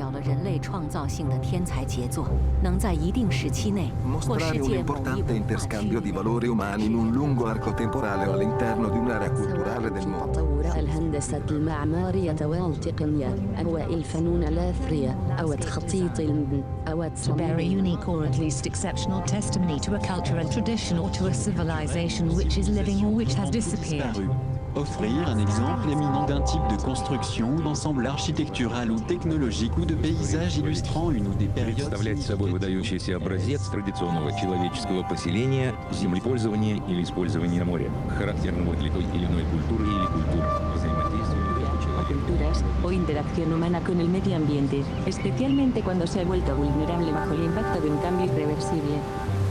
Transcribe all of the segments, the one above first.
表了人类创造性的天才杰作，能在一定时期内或世 Mostrare un 界某一 importante 文化区 interscambio di valori umani in un lungo arco temporale all'interno di un'area culturale del mondo. تطور الهندسة المعمارية والتقنية أو الفنون الأثرية أو تخطيط المدن أو Very التصميم. unique or at least exceptional testimony to a culture and tradition or to a civilization which is living or which has disappeared. Offrir un exemple éminent d'un type de construction ou d'ensemble architectural ou technologique ou de paysage illustrant une ou des périodes Представлять собой выдающийся образец традиционного человеческого поселения, землепользования или использования моря, характерного для той или иной культуры или культур, взаимодействия между человеком. Culturas o interacción humana con el medio ambiente, especialmente cuando se ha vuelto vulnerable bajo el impacto de un cambio irreversible.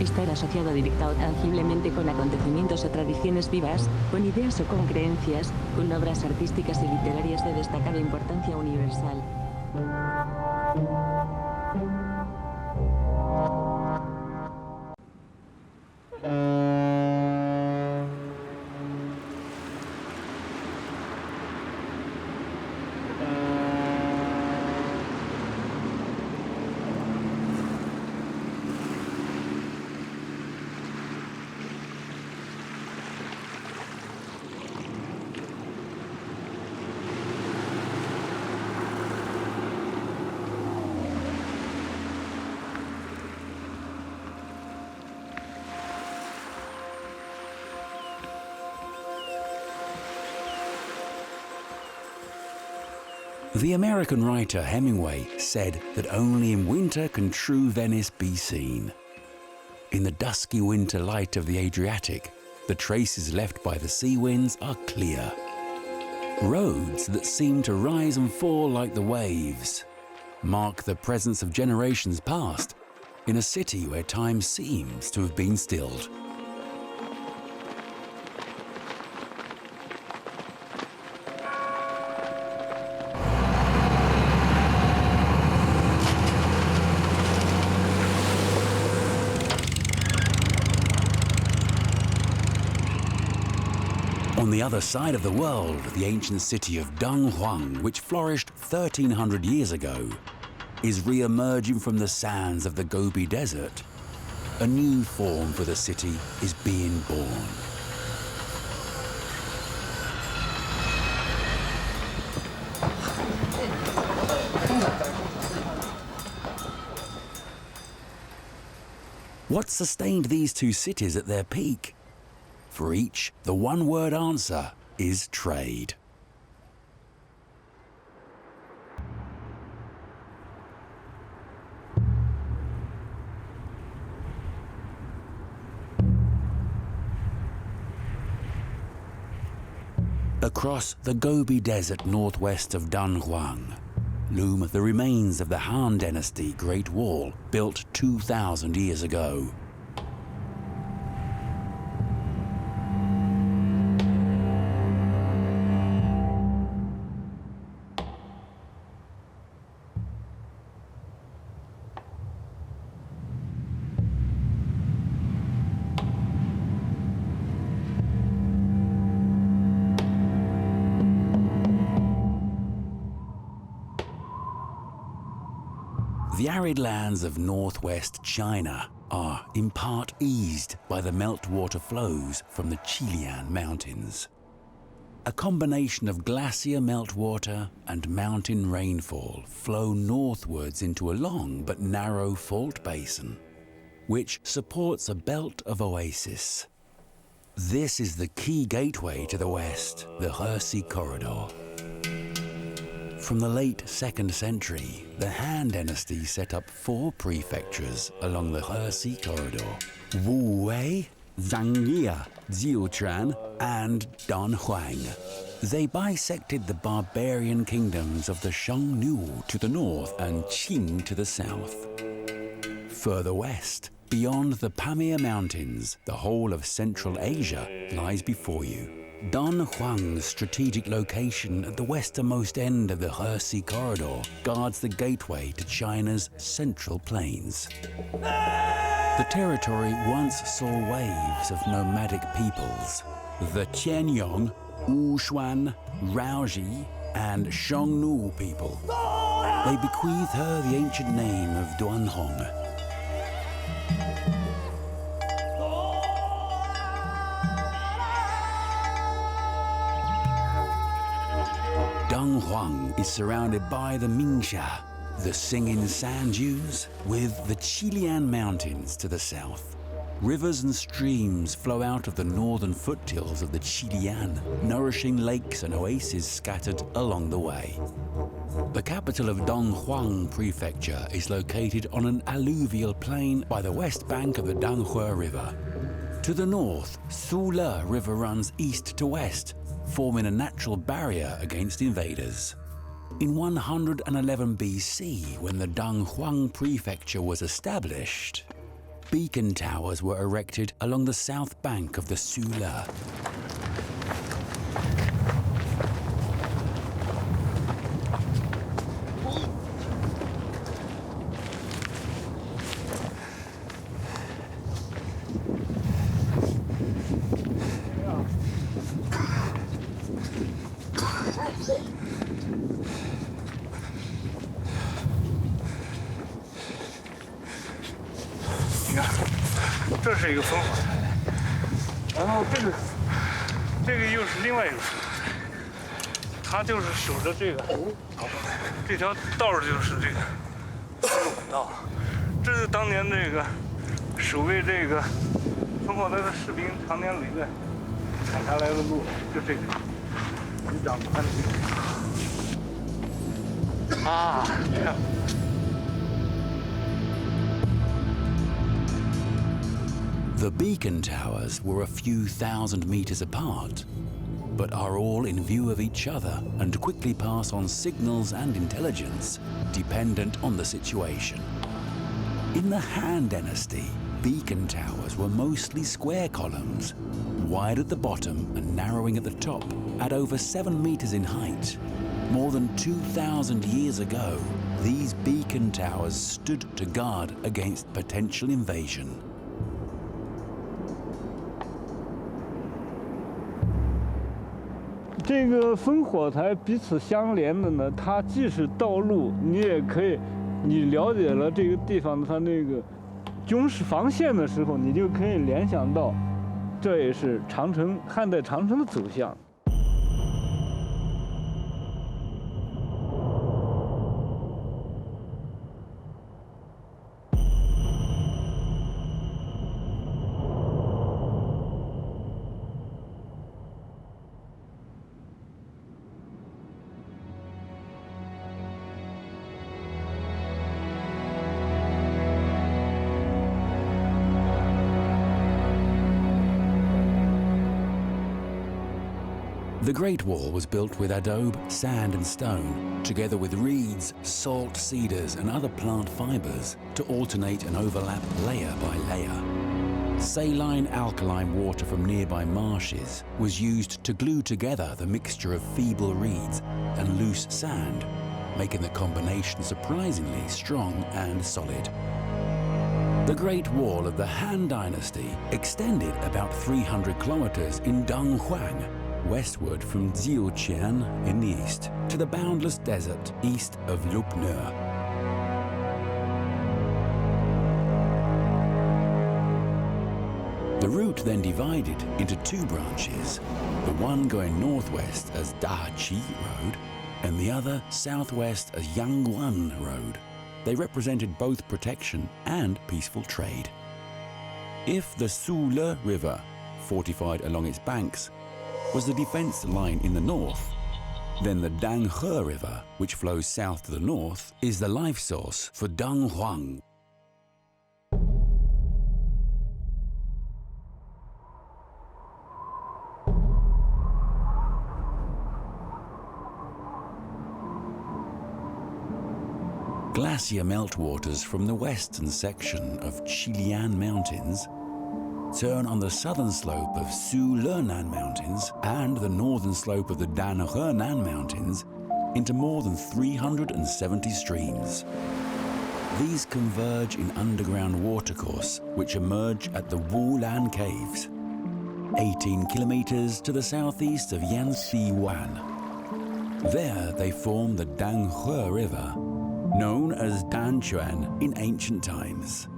Estar asociado directa o tangiblemente con acontecimientos o tradiciones vivas, con ideas o con creencias, con obras artísticas y literarias de destacada importancia universal. The American writer Hemingway said that only in winter can true Venice be seen. In the dusky winter light of the Adriatic, the traces left by the sea winds are clear. Roads that seem to rise and fall like the waves mark the presence of generations past in a city where time seems to have been stilled. On the other side of the world, the ancient city of Dunhuang, which flourished 1,300 years ago, is re-emerging from the sands of the Gobi Desert. A new form for the city is being born. What sustained these two cities at their peak? For each, the one-word answer is trade. Across the Gobi Desert northwest of Dunhuang loom the remains of the Han Dynasty Great Wall, built 2,000 years ago. The arid lands of northwest China are in part eased by the meltwater flows from the Qilian Mountains. A combination of glacier meltwater and mountain rainfall flow northwards into a long but narrow fault basin, which supports a belt of oasis. This is the key gateway to the west, the Hexi corridor. From the late 2nd century, the Han Dynasty set up 4 prefectures along the Hexi corridor: Wuwei, Zhangye, Jiuquan, and Dunhuang. They bisected the barbarian kingdoms of the Xiongnu to the north and Qin to the south. Further west, beyond the Pamir Mountains, the whole of Central Asia lies before you. Dunhuang's strategic location at the westernmost end of the Hexi corridor guards the gateway to China's central plains. The territory once saw waves of nomadic peoples. The Qianyong, Wushuan, Raoji, and Xiongnu people. they bequeath her the ancient name of Dunhuang. Dunhuang is surrounded by the Mingsha, the singing sand dunes, with the Qilian Mountains to the south. Rivers and streams flow out of the northern foothills of the Qilian, nourishing lakes and oases scattered along the way. The capital of Dunhuang Prefecture is located on an alluvial plain by the west bank of the Danhui River. To the north, Sule River runs east to west, forming a natural barrier against invaders. In 111 BC, when the Dunhuang Prefecture was established, beacon towers were erected along the south bank of the Sule.你看，这是一个烽火台，然后这个又是另外一个烽火台，它就是守着这个，这条道就是这个烽火道，这是当年这个守卫这个烽火台的士兵常年累月砍下来的路，就这个，你长看这个啊，你看。The beacon towers were a few thousand meters apart, but are all in view of each other and quickly pass on signals and intelligence, dependent on the situation. In the Han Dynasty, beacon towers were mostly square columns, wide at the bottom and narrowing at the top, at over 7 meters in height. More than 2,000 years ago, these beacon towers stood to guard against potential invasion. 这个烽火台彼此相连的呢，它既是道路，你也可以，你了解了这个地方的它那个军事防线的时候，你就可以联想到，这也是长城汉代长城的走向。 The Great Wall was built with adobe, sand and stone, together with reeds, salt cedars and other plant fibers to alternate and overlap layer by layer. Saline alkaline water from nearby marshes was used to glue together the mixture of feeble reeds and loose sand, making the combination surprisingly strong and solid. The Great Wall of the Han Dynasty extended about 300 kilometers in Dunhuang, westward from Jiuqian in the east to the boundless desert east of Lupnur. The route then divided into two branches, the one going northwest as Dachi Road and the other southwest as Yangguan Road. They represented both protection and peaceful trade. If the Sule River, fortified along its banks, was the defense line in the north, then the Danhui River, which flows south to the north, is the life source for Dunhuang. Glacier meltwaters from the western section of Qilian Mountains turn on the southern slope of Sulenan Mountains and the northern slope of the Danhuang Mountains into more than 370 streams. These converge in underground watercourse which emerge at the Wulan Caves, 18 kilometers to the southeast of 《 Yanxi-Wan. There they form the Danhui River, 45 along its banks, 100 kilometers to the southeast of Yanxi-Wan. 中国的这个历史， known as Dunhuang in ancient times.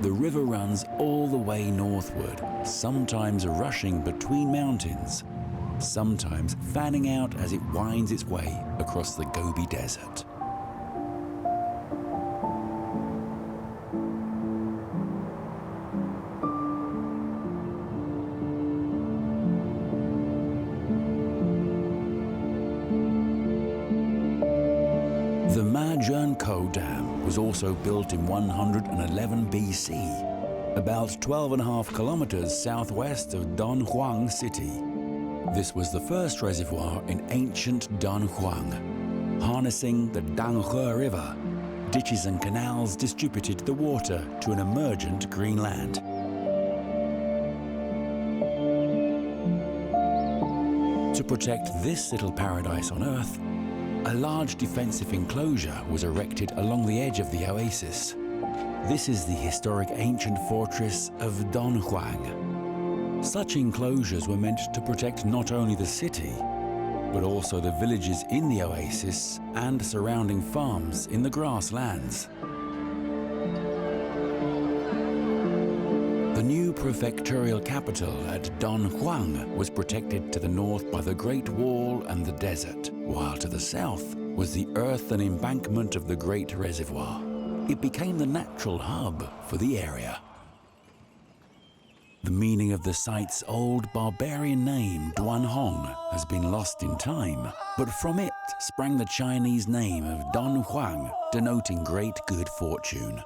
The river runs all the way northward, sometimes rushing between mountains, sometimes fanning out as it winds its way across the Gobi Desert. The Mogao Dam was also built in 111 BC, about 12.5 kilometers southwest of Dunhuang city. This was the first reservoir in ancient Dunhuang. Harnessing the Dunhe River, ditches and canals distributed the water to an emergent green land. To protect this little paradise on Earth, a large defensive enclosure was erected along the edge of the oasis. This is the historic ancient fortress of Dunhuang. Such enclosures were meant to protect not only the city, but also the villages in the oasis and surrounding farms in the grasslands. The new prefectural capital at Dunhuang was protected to the north by the Great Wall and the desert, while to the south was the earthen embankment of the Great Reservoir. It became the natural hub for the area. The meaning of the site's old barbarian name, Dunhuang, has been lost in time, but from it sprang the Chinese name of Dunhuang, denoting great good fortune.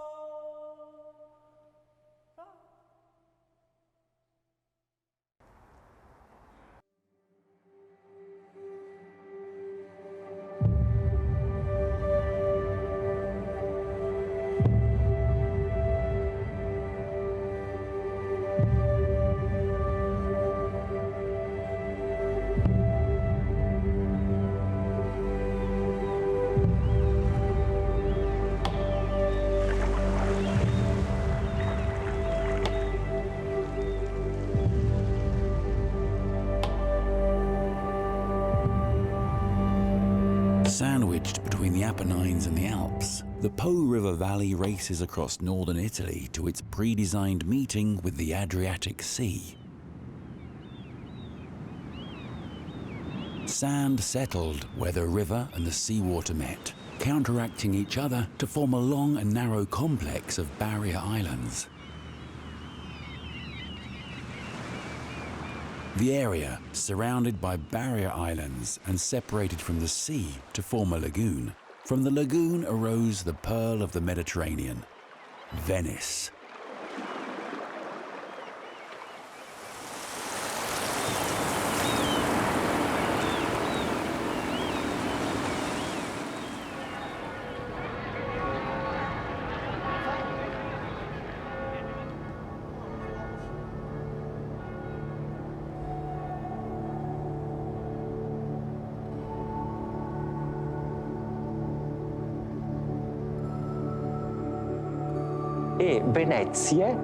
Sandwiched between the Apennines and the Alps, the Po River Valley races across northern Italy to its pre-designed meeting with the Adriatic Sea. Sand settled where the river and the seawater met, counteracting each other to form a long and narrow complex of barrier islands. The area, surrounded by barrier islands and separated from the sea to form a lagoon. From the lagoon arose the pearl of the Mediterranean, Venice. E Venezie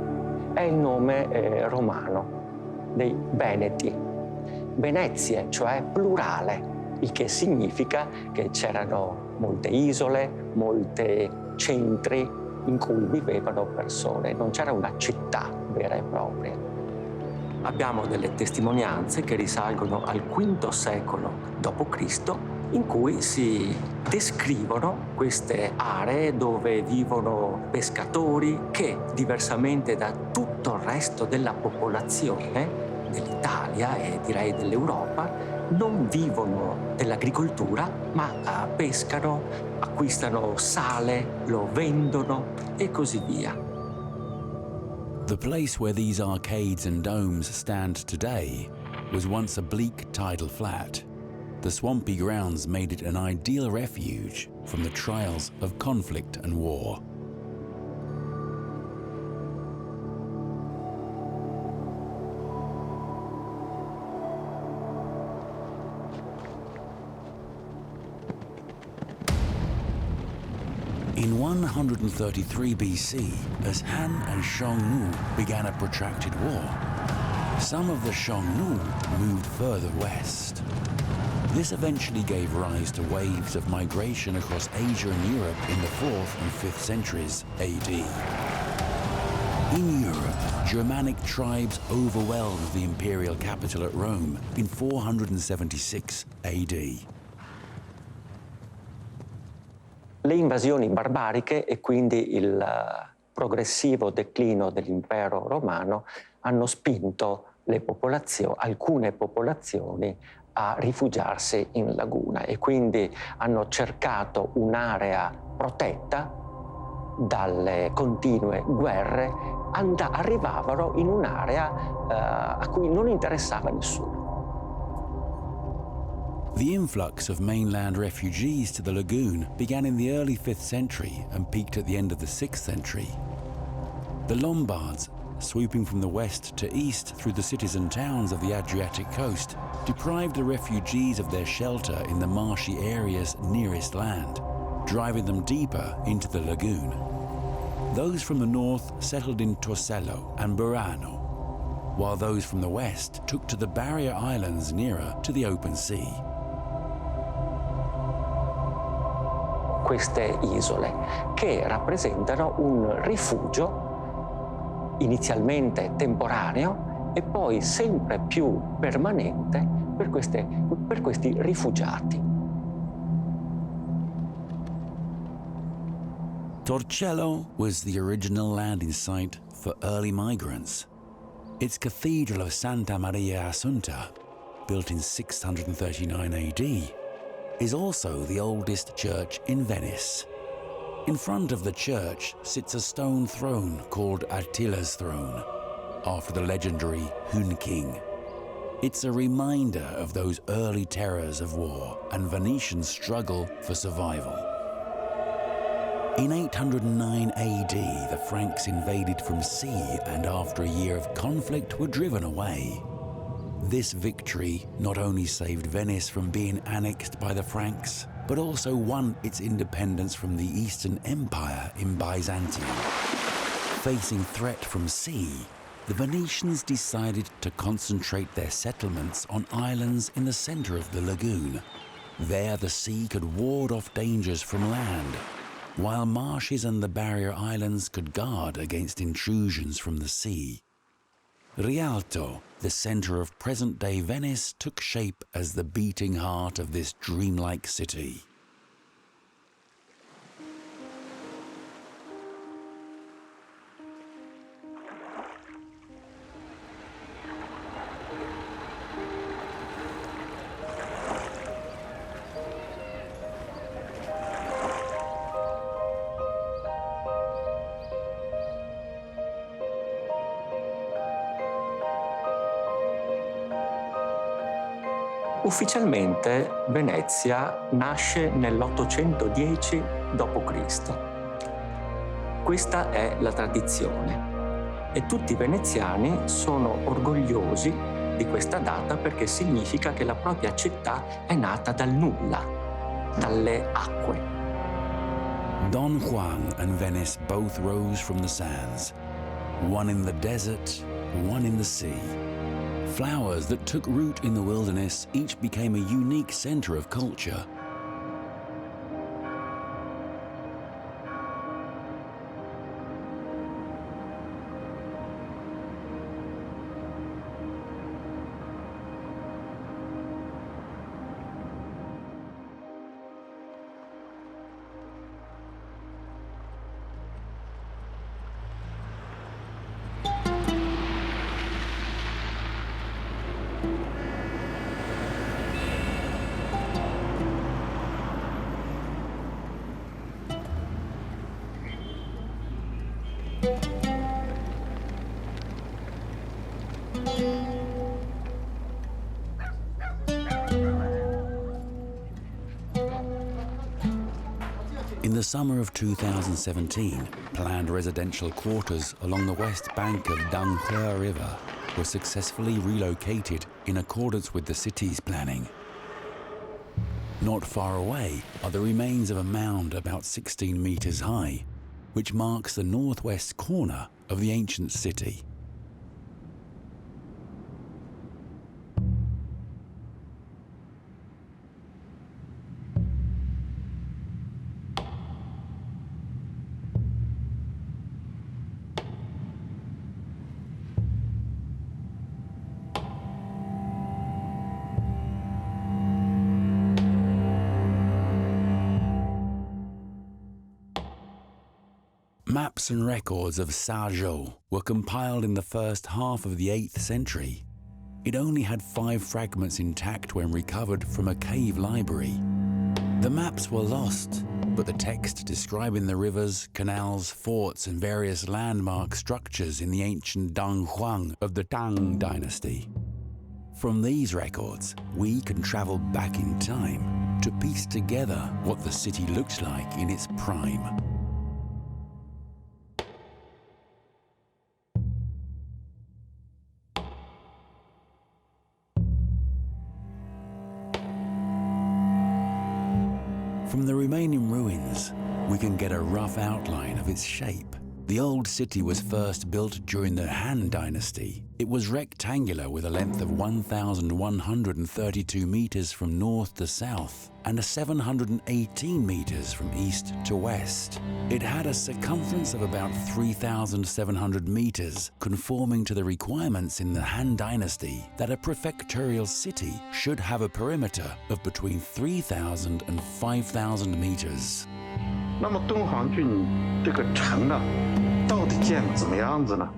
è il nome romano dei Veneti. Venezie, cioè plurale, il che significa che c'erano molte isole, molti centri in cui vivevano persone, non c'era una città vera e propria. Abbiamo delle testimonianze che risalgono al V secolo d.C., in cui si descrivono queste aree dove vivono pescatori che, diversamente da tutto il resto della popolazione dell'Italia e direi dell'Europa, non vivono dell'agricoltura, ma pescano, acquistano sale, lo vendono e così via. The place where these arcades and domes stand today was once a bleak tidal flat. The swampy grounds made it an ideal refuge from the trials of conflict and war. In 133 BC, as Han and Xiongnu began a protracted war, some of the Xiongnu moved further west. This eventually gave rise to waves of migration across Asia and Europe in the 4th and 5th centuries AD. In Europe, Germanic tribes overwhelmed the imperial capital at Rome in 476 AD. Le invasioni barbariche e quindi il progressivo declino dell'impero romano hanno spinto alcune popolazioni a rifugiarsi in laguna e quindi hanno cercato un'area protetta dalle continue guerre, arrivavano in un'area a cui non interessava nessuno. The influx of mainland refugees to the lagoon began in the early 5th century and peaked at the end of the 6th century. The Lombards, swooping from the west to east through the cities and towns of the Adriatic coast, deprived the refugees of their shelter in the marshy areas nearest land, driving them deeper into the lagoon. Those from the north settled in Torcello and Burano, while those from the west took to the barrier islands nearer to the open sea. Queste isole che rappresentano un rifugio inizialmente temporaneo e poi sempre più permanente per questi rifugiati. Torcello was the original landing site for early migrants. Its cathedral of Santa Maria Assunta, built in 639 AD, is also the oldest church in Venice. In front of the church sits a stone throne called Attila's throne, after the legendary Hun King. It's a reminder of those early terrors of war and Venetian struggle for survival. In 809 AD, the Franks invaded from sea and after a year of conflict were driven away. This victory not only saved Venice from being annexed by the Franks, but also won its independence from the Eastern Empire in Byzantium. Facing threat from sea, the Venetians decided to concentrate their settlements on islands in the center of the lagoon. There the sea could ward off dangers from land, while marshes and the barrier islands could guard against intrusions from the sea. Rialto, the center of present-day Venice, took shape as the beating heart of this dreamlike city. Ufficialmente Venezia nasce nell'810 d.C. Questa è la tradizione e tutti i veneziani sono orgogliosi di questa data perché significa che la propria città è nata dal nulla, dalle acque. Dunhuang and Venice both rose from the sands, one in the desert, one in the sea. Flowers that took root in the wilderness each became a unique center of culture. In the summer of 2017, planned residential quarters along the west bank of Dunhuang River were successfully relocated in accordance with the city's planning. Not far away are the remains of a mound about 16 meters high, which marks the northwest corner of the ancient city. Maps and records of Sazhou were compiled in the first half of the 8th century. It only had 5 fragments intact when recovered from a cave library. The maps were lost, but the text describing the rivers, canals, forts, and various landmark structures in the ancient Dunhuang of the Tang dynasty. From these records, we can travel back in time to piece together what the city looked like in its prime. From the remaining ruins, we can get a rough outline of its shape. The old city was first built during the Han Dynasty. It was rectangular with a length of 1,132 meters from north to south and 718 meters from east to west. It had a circumference of about 3,700 meters, conforming to the requirements in the Han Dynasty that a prefectural city should have a perimeter of between 3,000 and 5,000 meters. 那么敦煌郡这个城呢，到底建得怎么样子呢？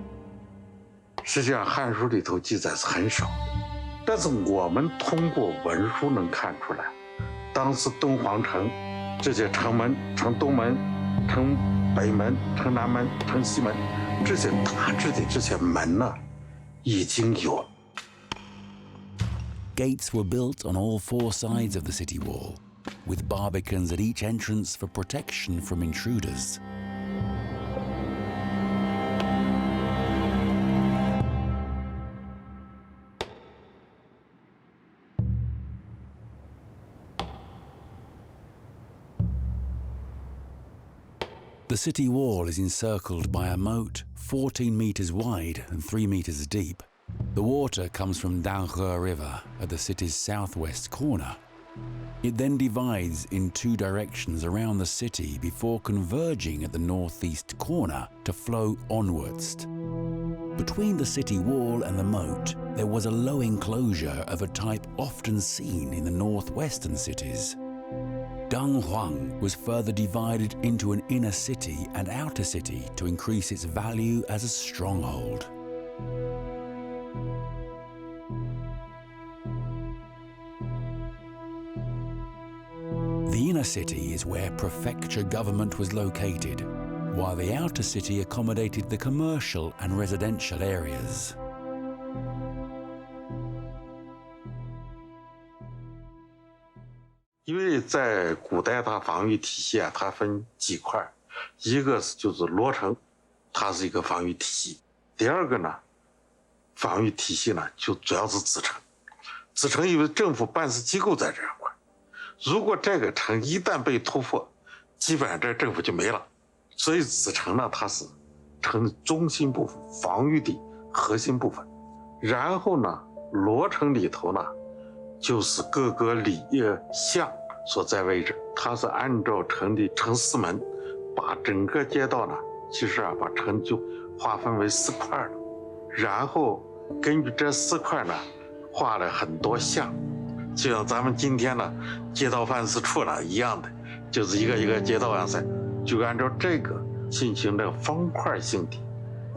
实际上《汉书》里头记载是很少的，但是我们通过文书能看出来，当时敦煌城这些城门、城东门、城北门、城南门、城西门，这些大致的这些门呢，已经有。Gates were built on all 4 sides of the city wall, with barbicans at each entrance for protection from intruders. The city wall is encircled by a moat 14 meters wide and 3 meters deep. The water comes from Danhe River at the city's southwest corner. It then divides in 2 directions around the city before converging at the northeast corner to flow onwards. Between the city wall and the moat, there was a low enclosure of a type often seen in the northwestern cities. Dunhuang was further divided into an inner city and outer city to increase its value as a stronghold. The inner city is where prefecture government was located, while the outer city accommodated the commercial and residential areas. 因为在古代它防御体系啊，它分几块，一个就是罗城，它是一个防御体系。第二个呢，防御体系呢就主要是子城，子城因为政府办事机构在这块，如果这个城一旦被突破，基本上这政府就没了。所以子城呢，它是城中心部分，防御的核心部分。然后呢，罗城里头呢，就是各个里巷所在位置，它是按照城的城四门，把整个街道呢，其实啊，把城就划分为4块了，然后根据这4块呢，画了很多巷，就像咱们今天呢，街道办事处呢一样的，就是一个一个街道样式，就按照这个进行了方块性的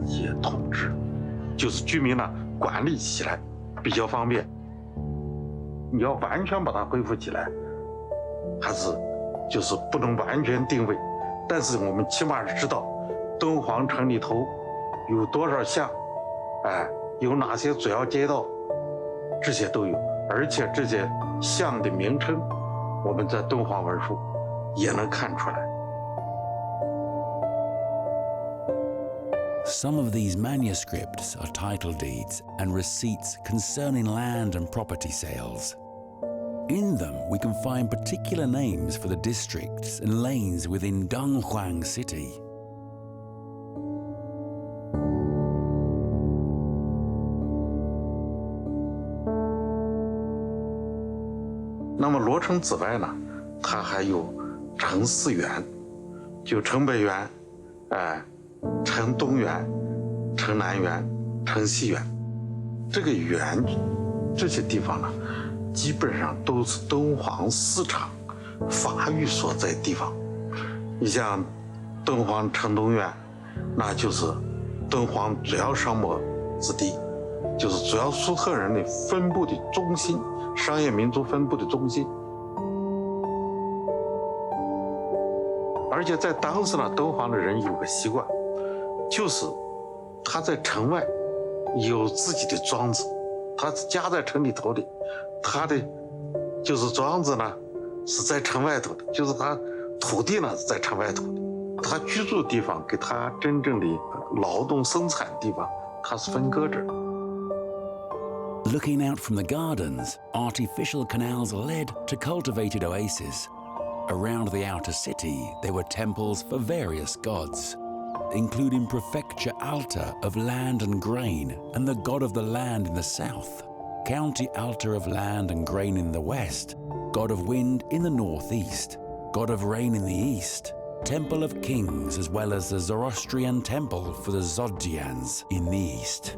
一些统治，就是居民呢管理起来比较方便。你要完全把它恢复起来，还是就是不能完全定位，但是我们起码是知道敦煌城里头有多少巷，有哪些主要街道，这些都有，而且这些巷的名称，我们在敦煌文书也能看出来。Some of these manuscripts are title deeds and receipts concerning land and property sales. In them, we can find particular names for the districts and lanes within Dunhuang City. 那么罗城之外呢，它还有城4园，就城北园，城东园、城南园、城西园。这个园，这些地方呢，基本上都是敦煌4场法域所在地方。你像敦煌城东院，那就是敦煌主要商贸之地，就是主要粟特人的分布的中心，商业民族分布的中心。而且在当时呢，敦煌的人有个习惯，就是他在城外有自己的庄子，他家在城里头的，他的就是庄子呢是在城外头的，就是他土地呢是在城外头的，他居住的地方跟他真正的劳动生产的地方，它是分割着。Looking out from the gardens, artificial canals led to cultivated oases. Around the outer city, there were temples for various gods, including Prefecture Altar of land and grain and the god of the land in the south, County Altar of land and grain in the west, god of wind in the northeast, god of rain in the east, temple of kings, as well as the Zoroastrian temple for the Zodians in the east.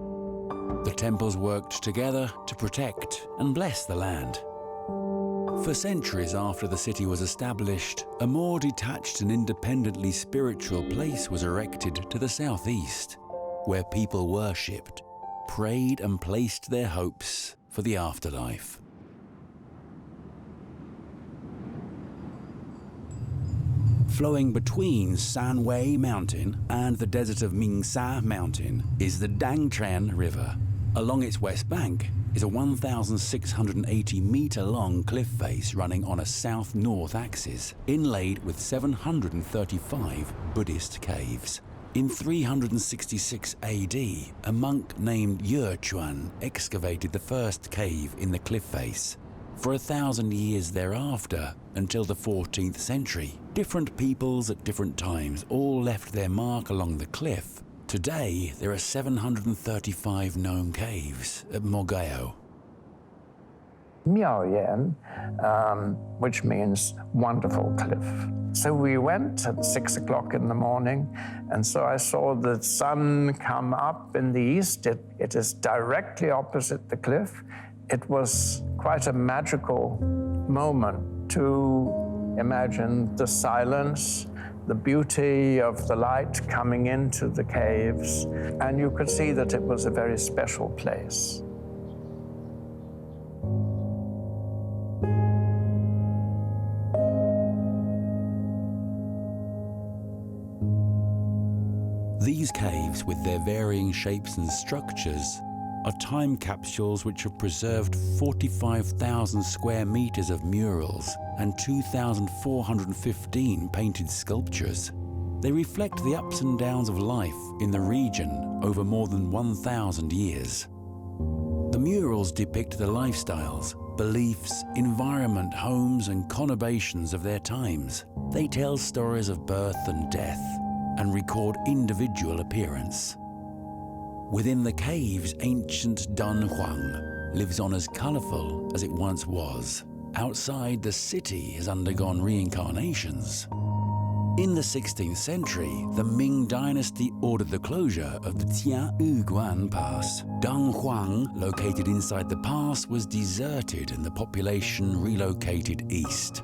The temples worked together to protect and bless the land. For centuries after the city was established, a more detached and independently spiritual place was erected to the southeast, where people worshipped, prayed and placed their hopes for the afterlife. Flowing between Sanwei Mountain and the desert of Mingsha Mountain is the Dangchen River. Along its west bank is a 1,680-meter-long cliff face running on a south-north axis, inlaid with 735 Buddhist caves. In 366 AD, a monk named Ye Chuan excavated the first cave in the cliff face. For 1,000 years thereafter, until the 14th century, different peoples at different times all left their mark along the cliff. Today, there are 735 known caves at Mogao. Miaoyan, which means wonderful cliff. So we went at 6 o'clock in the morning, and so I saw the sun come up in the east. It is directly opposite the cliff. It was quite a magical moment to imagine the silence, the beauty of the light coming into the caves, and you could see that it was a very special place. These caves, with their varying shapes and structures, are time capsules which have preserved 45,000 square meters of murals and 2,415 painted sculptures. They reflect the ups and downs of life in the region over more than 1,000 years. The murals depict the lifestyles, beliefs, environment, homes, and conurbations of their times. They tell stories of birth and death and record individual appearance. Within the caves, ancient Dunhuang lives on as colorful as it once was. Outside, the city has undergone reincarnations. In the 16th century, the Ming dynasty ordered the closure of the Tianyuguan Pass. Dunhuang, located inside the pass, was deserted and the population relocated east.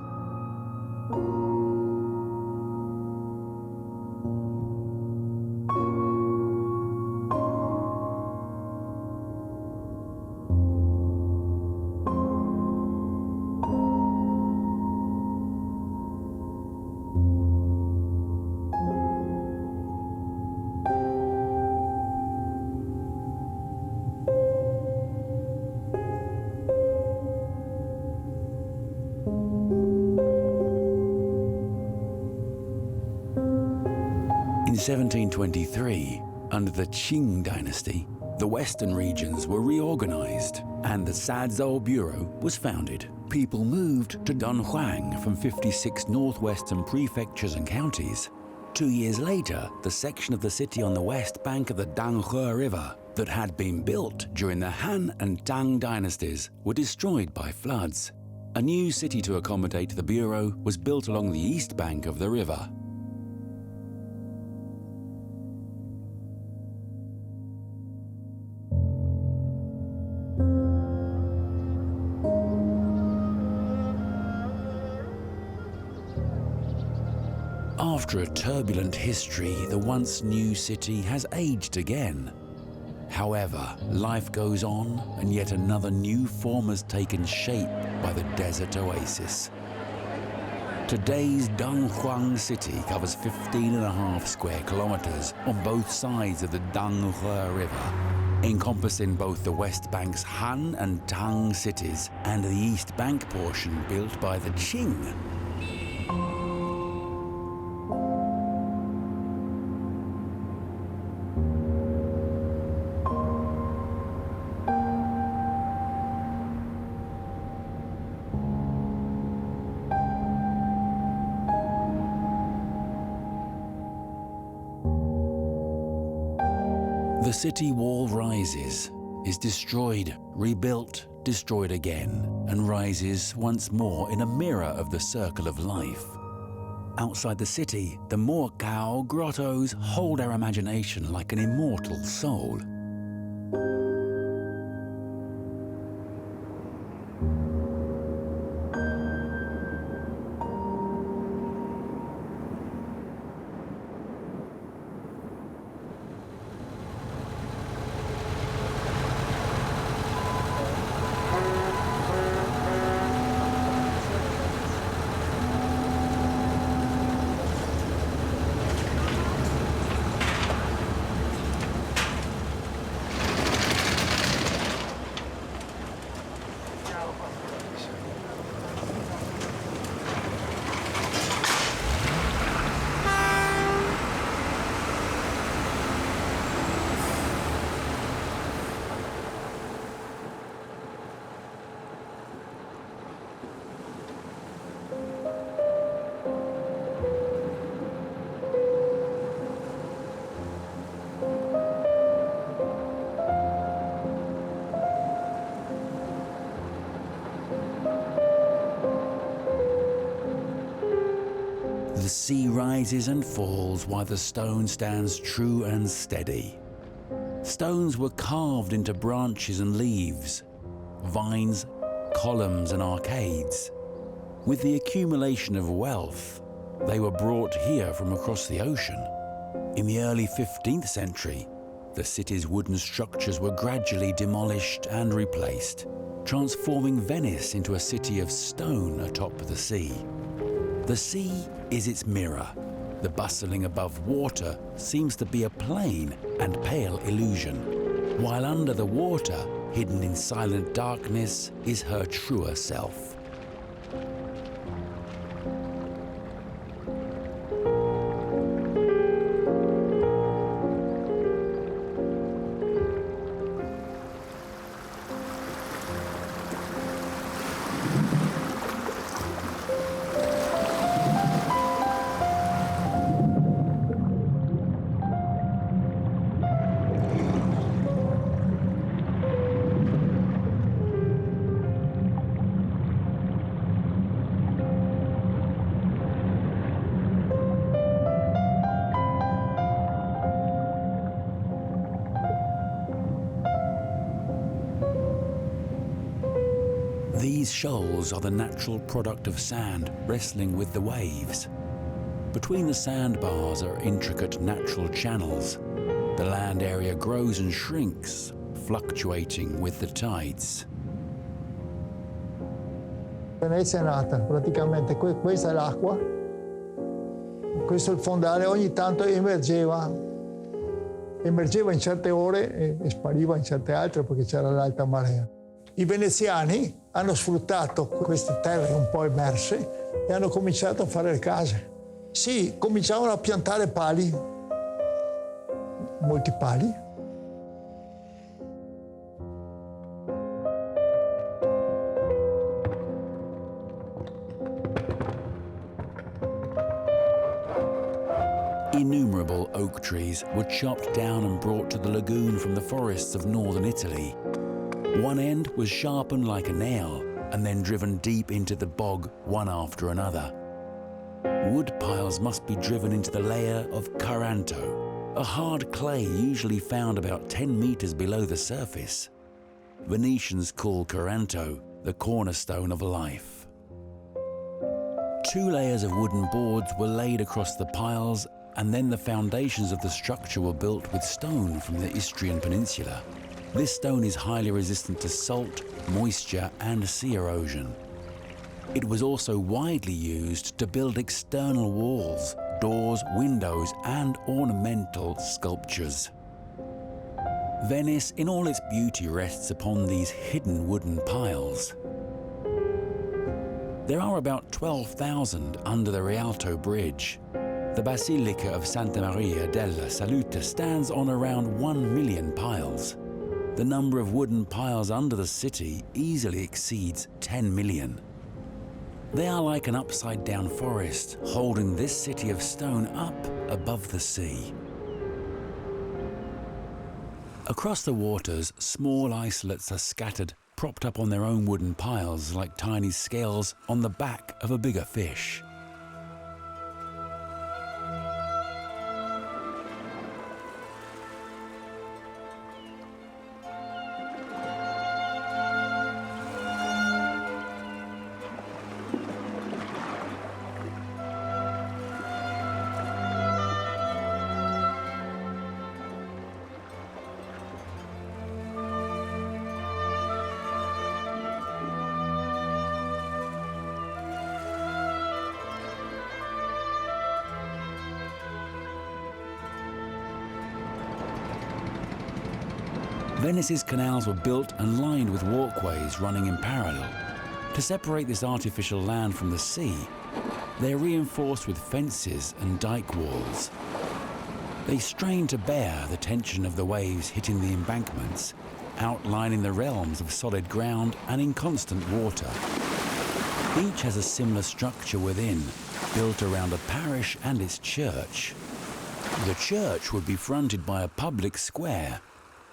In 1723, under the Qing dynasty, the western regions were reorganized and the Sazhou Bureau was founded. People moved to Dunhuang from 56 northwestern prefectures and counties. 2 years later, the section of the city on the west bank of the Danhe River that had been built during the Han and Tang dynasties were destroyed by floods. A new city to accommodate the bureau was built along the east bank of the river. After a turbulent history, the once new city has aged again. However, life goes on, and yet another new form has taken shape by the desert oasis. Today's Dunhuang city covers 15.5 square kilometers on both sides of the Dunhuang River, encompassing both the West Bank's Han and Tang cities and the East Bank portion built by the Qing. The city wall rises, is destroyed, rebuilt, destroyed again, and rises once more in a mirror of the circle of life. Outside the city, the Mogao Grottoes hold our imagination like an immortal soul. The sea rises and falls while the stone stands true and steady. Stones were carved into branches and leaves, vines, columns and arcades. With the accumulation of wealth, they were brought here from across the ocean. In the early 15th century, the city's wooden structures were gradually demolished and replaced, transforming Venice into a city of stone atop the sea. The sea is its mirror. The bustling above water seems to be a plain and pale illusion, while under the water, hidden in silent darkness, is her truer self. These shoals are the natural product of sand wrestling with the waves. Between the sandbars are intricate natural channels. The land area grows and shrinks, fluctuating with the tides. Venezia è nata, praticamente questa è l'acqua, questo è il fondale, ogni tanto emergeva in certe ore e spariva in certe altre perché c'era l'alta marea. I veneziani hanno sfruttato queste terre un po' emerse e hanno cominciato a fare le case. Sì, cominciavano a piantare pali, molti pali. Innumerable oak trees were chopped down and brought to the lagoon from the forests of northern Italy. One end was sharpened like a nail and then driven deep into the bog one after another. Wood piles must be driven into the layer of caranto, a hard clay usually found about 10 meters below the surface. Venetians call caranto the cornerstone of life. 2 layers of wooden boards were laid across the piles, and then the foundations of the structure were built with stone from the Istrian Peninsula. This stone is highly resistant to salt, moisture, and sea erosion. It was also widely used to build external walls, doors, windows, and ornamental sculptures. Venice, in all its beauty, rests upon these hidden wooden piles. There are about 12,000 under the Rialto Bridge. The Basilica of Santa Maria della Salute stands on around 1 million piles. The number of wooden piles under the city easily exceeds 10 million. They are like an upside-down forest, holding this city of stone up above the sea. Across the waters, small isolates are scattered, propped up on their own wooden piles like tiny scales on the back of a bigger fish. Venice's canals were built and lined with walkways running in parallel. To separate this artificial land from the sea, they're reinforced with fences and dike walls. They strain to bear the tension of the waves hitting the embankments, outlining the realms of solid ground and in constant water. Each has a similar structure within, built around a parish and its church. The church would be fronted by a public square,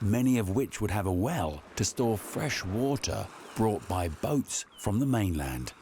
many of which would have a well to store fresh water brought by boats from the mainland.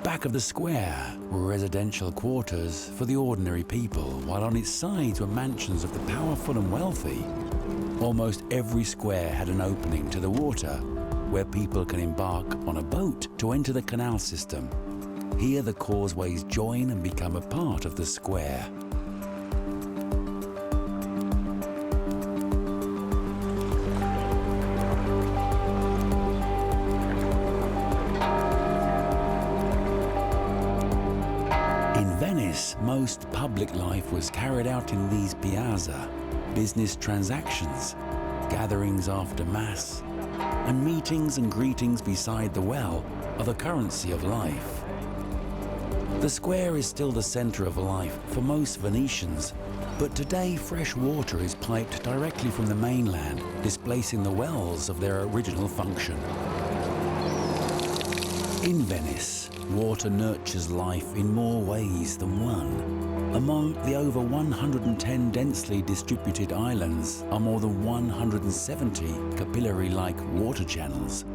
Back of the square were residential quarters for the ordinary people, while on its sides were mansions of the powerful and wealthy. Almost every square had an opening to the water, where people can embark on a boat to enter the canal system. Here the causeways join and become a part of the square. Most public life was carried out in these piazza. Business transactions, gatherings after mass, and meetings and greetings beside the well are the currency of life. The square is still the center of life for most Venetians, but today fresh water is piped directly from the mainland, displacing the wells of their original function. In Venice, water nurtures life in more ways than one. Among the over 110 densely distributed islands are more than 170 capillary-like water channels,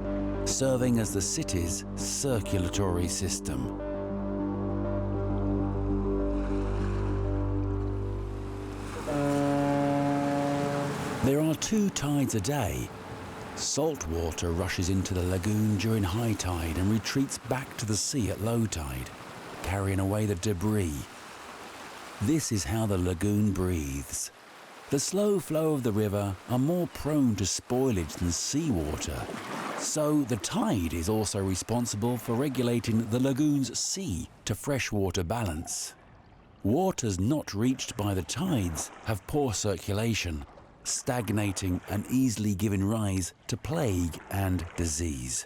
serving as the city's circulatory system. There are 2 tides a day. Salt water rushes into the lagoon during high tide and retreats back to the sea at low tide, carrying away the debris. This is how the lagoon breathes. The slow flow of the river are more prone to spoilage than seawater, so the tide is also responsible for regulating the lagoon's sea to freshwater balance. Waters not reached by the tides have poor circulation, stagnating and easily giving rise to plague and disease.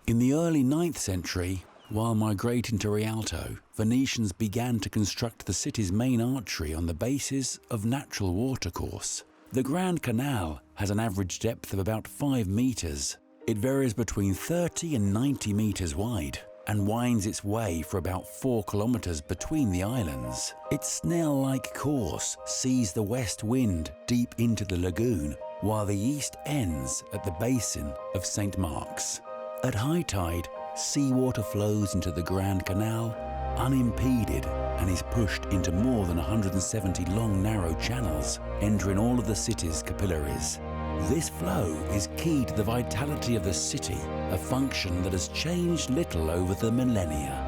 In the early 9th century, while migrating to Rialto, Venetians began to construct the city's main artery on the basis of natural watercourse. The Grand Canal has an average depth of about 5 meters. It varies between 30 and 90 meters wide and winds its way for about 4 kilometers between the islands. Its snail-like course sees the west wind deep into the lagoon, while the east ends at the basin of St. Mark's. At high tide, seawater flows into the Grand Canal unimpeded and is pushed into more than 170 long, narrow channels, entering all of the city's capillaries. This flow is key to the vitality of the city, a function that has changed little over the millennia.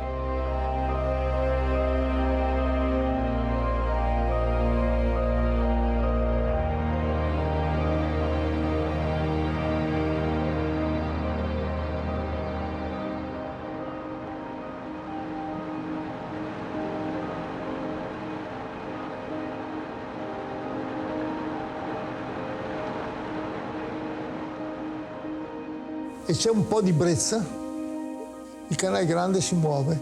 E c'è un po' di brezza, il canale grande si muove.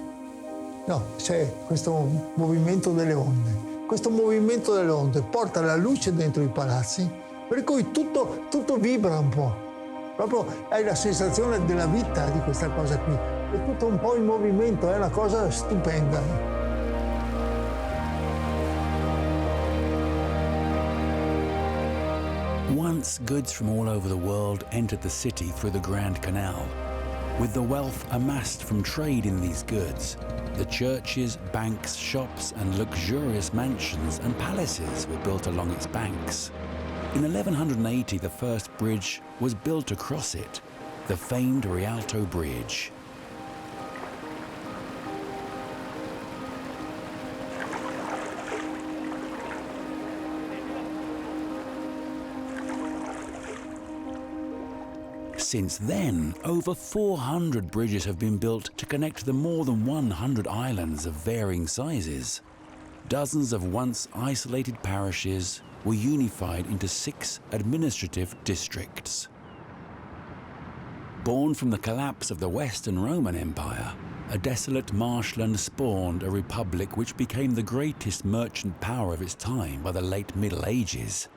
No, c'è questo movimento delle onde. Questo movimento delle onde porta la luce dentro i palazzi, per cui tutto vibra un po'. Proprio hai la sensazione della vita di questa cosa qui. È tutto un po' in movimento, è una cosa stupenda. Once goods from all over the world entered the city through the Grand Canal. With the wealth amassed from trade in these goods, the churches, banks, shops, and luxurious mansions and palaces were built along its banks. In 1180, the first bridge was built across it, the famed Rialto Bridge. Since then, over 400 bridges have been built to connect the more than 100 islands of varying sizes. Dozens of once isolated parishes were unified into 6 administrative districts. Born from the collapse of the Western Roman Empire, a desolate marshland spawned a republic which became the greatest merchant power of its time by the late Middle Ages.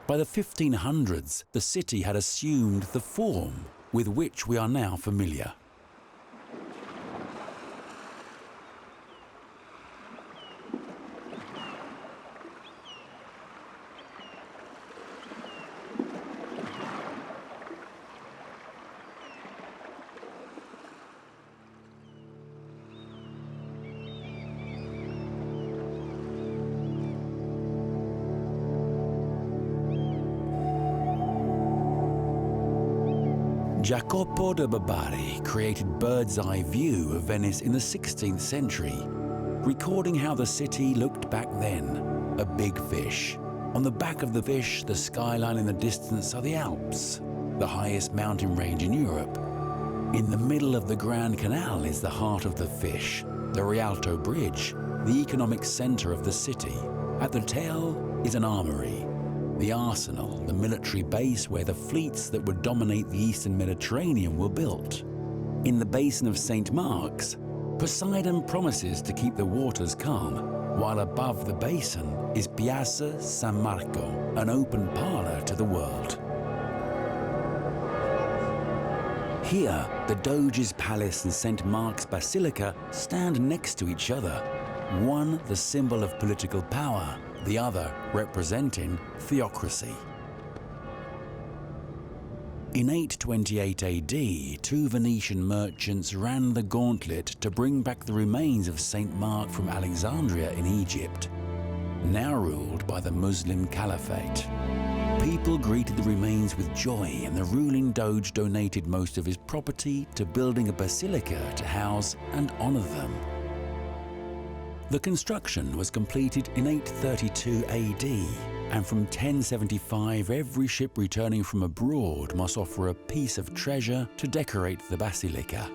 By the 1500s, the city had assumed the form with which we are now familiar. Jacopo de Barbari created bird's eye view of Venice in the 16th century, recording how the city looked back then, a big fish. On the back of the fish, the skyline in the distance are the Alps, the highest mountain range in Europe. In the middle of the Grand Canal is the heart of the fish, the Rialto Bridge, the economic center of the city. At the tail is an armory, the arsenal, the military base where the fleets that would dominate the eastern Mediterranean were built. In the basin of St. Mark's, Poseidon promises to keep the waters calm, while above the basin is Piazza San Marco, an open parlor to the world. Here, the Doge's Palace and St. Mark's Basilica stand next to each other, one the symbol of political power, the other representing theocracy. In 828 AD, 2 Venetian merchants ran the gauntlet to bring back the remains of St. Mark from Alexandria in Egypt, now ruled by the Muslim Caliphate. People greeted the remains with joy, and the ruling Doge donated most of his property to building a basilica to house and honor them. The construction was completed in 832 AD, and from 1075 every ship returning from abroad must offer a piece of treasure to decorate the basilica.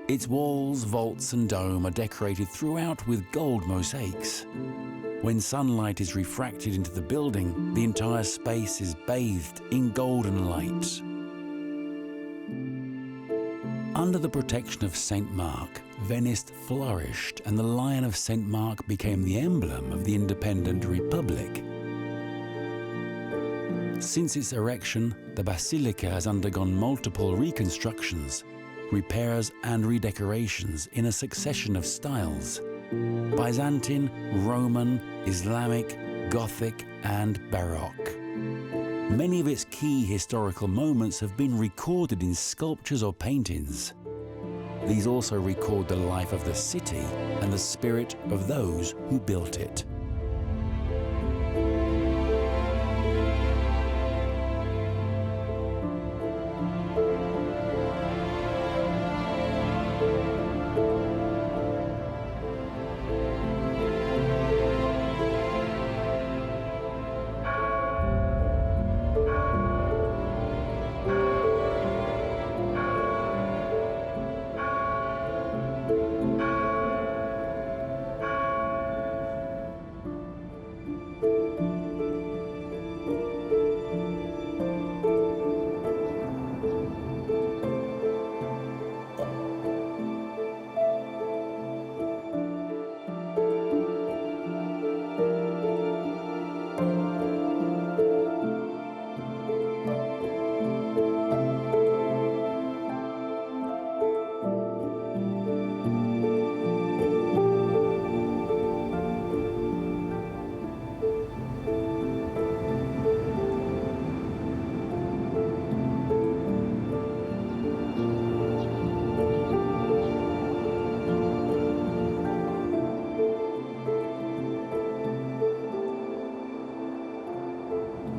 Its walls, vaults and dome are decorated throughout with gold mosaics. When sunlight is refracted into the building, the entire space is bathed in golden light. Under the protection of St. Mark, Venice flourished, and the Lion of St. Mark became the emblem of the independent republic. Since its erection, the basilica has undergone multiple reconstructions, repairs and redecorations in a succession of styles: Byzantine, Roman, Islamic, Gothic and Baroque. Many of its key historical moments have been recorded in sculptures or paintings. These also record the life of the city and the spirit of those who built it.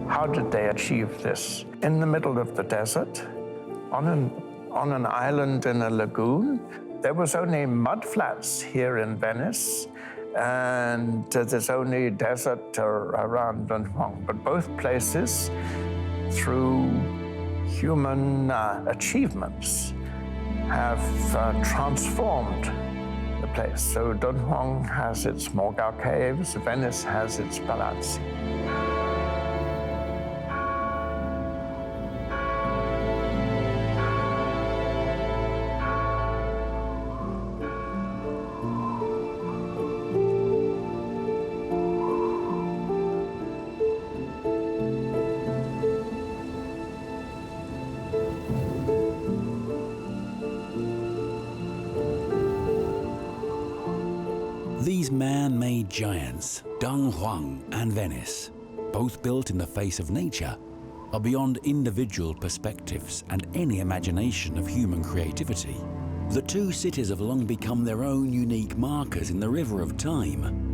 How did they achieve this? In the middle of the desert, on an island in a lagoon. There was only mud flats here in Venice, and there's only desert around Dunhuang. But both places, through human achievements, have transformed the place. So Dunhuang has its Mogao caves, Venice has its palazzi. These man-made giants, Dunhuang and Venice, both built in the face of nature, are beyond individual perspectives and any imagination of human creativity. The two cities have long become their own unique markers in the river of time,